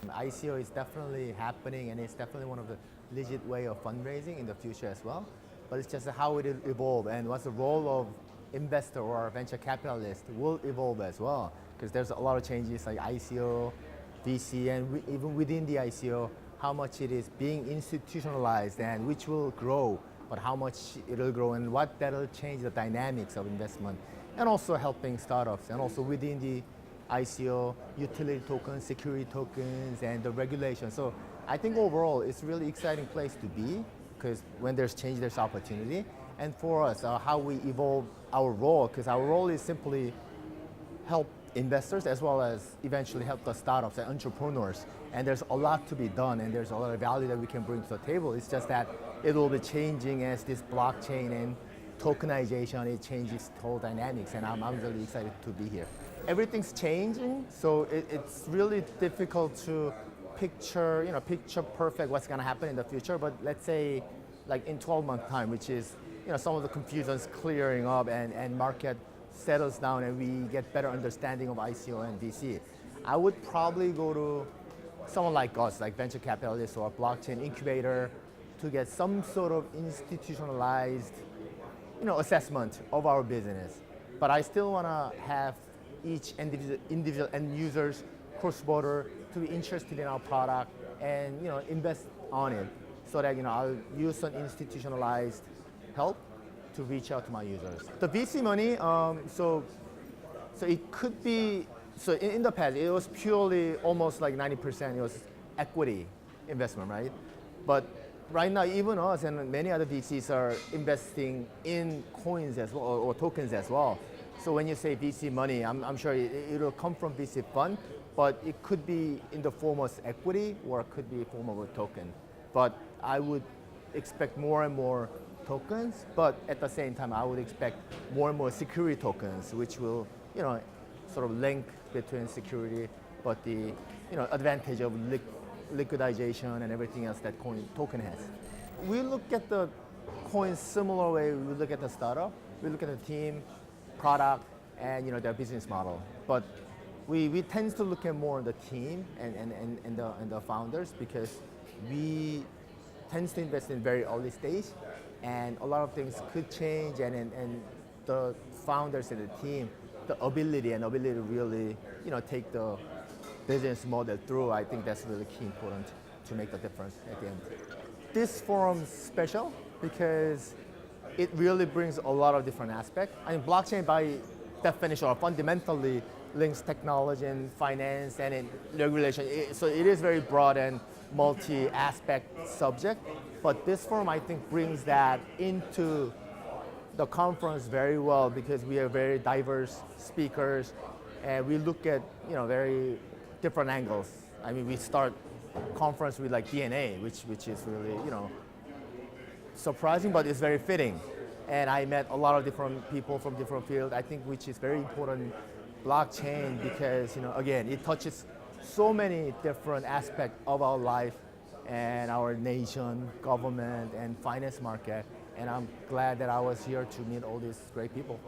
ICO is definitely happening, and it's definitely one of the legit way of fundraising in the future as well. But it's just how it will evolve and what's the role of investor or venture capitalist will evolve as well. Because there's a lot of changes like ICO, VC, and even within the ICO, how much it is being institutionalized and which will grow, but how much it will grow and what that'll change the dynamics of investment, and also helping startups, and also within the ICO, utility tokens, security tokens, and the regulation. So I think overall, it's a really exciting place to be, because when there's change, there's opportunity. And for us, how we evolve our role, because our role is simply help investors as well as eventually help the startups and entrepreneurs. And there's a lot to be done, and there's a lot of value that we can bring to the table. It's just that it will be changing as this blockchain and tokenization, it changes whole dynamics, and I'm really excited to be here. Everything's changing, so it's really difficult to picture perfect what's going to happen in the future. But let's say, like in 12-month time, which is some of the confusion's clearing up and market settles down and we get better understanding of ICO and VC, I would probably go to someone like us, like venture capitalist or blockchain incubator, to get some sort of institutionalized assessment of our business. But I still want to have each individual end users cross-border to be interested in our product and invest on it, so that I'll use some institutionalized help to reach out to my users. The VC money, so it could be, so in the past it was purely almost like 90% it was equity investment, right? But right now, even us and many other VCs are investing in coins as well, or tokens as well. So when you say VC money, I'm sure it'll come from VC fund, but it could be in the form of equity or it could be in the form of a token. But I would expect more and more tokens, but at the same time, I would expect more and more security tokens, which will, sort of link between security, but the, advantage of liquidization and everything else that token has. We look at the coin similar way we look at the startup. We look at the team, product, and their business model. But we tend to look at more the team and the founders, because we tend to invest in very early stage, and a lot of things could change, and the founders and the team, the ability to really take the business model through, I think that's really key important to make the difference at the end. This forum's special because it really brings a lot of different aspects. I mean, blockchain by definition or fundamentally links technology and finance and regulation. So it is very broad and multi-aspect subject. But this forum, I think, brings that into the conference very well, because we are very diverse speakers and we look at very different angles. I mean, we start conference with like DNA, which is really surprising, but it's very fitting. And I met a lot of different people from different fields, I think, which is very important. Blockchain, because again, it touches so many different aspects of our life and our nation, government, and finance market. And I'm glad that I was here to meet all these great people.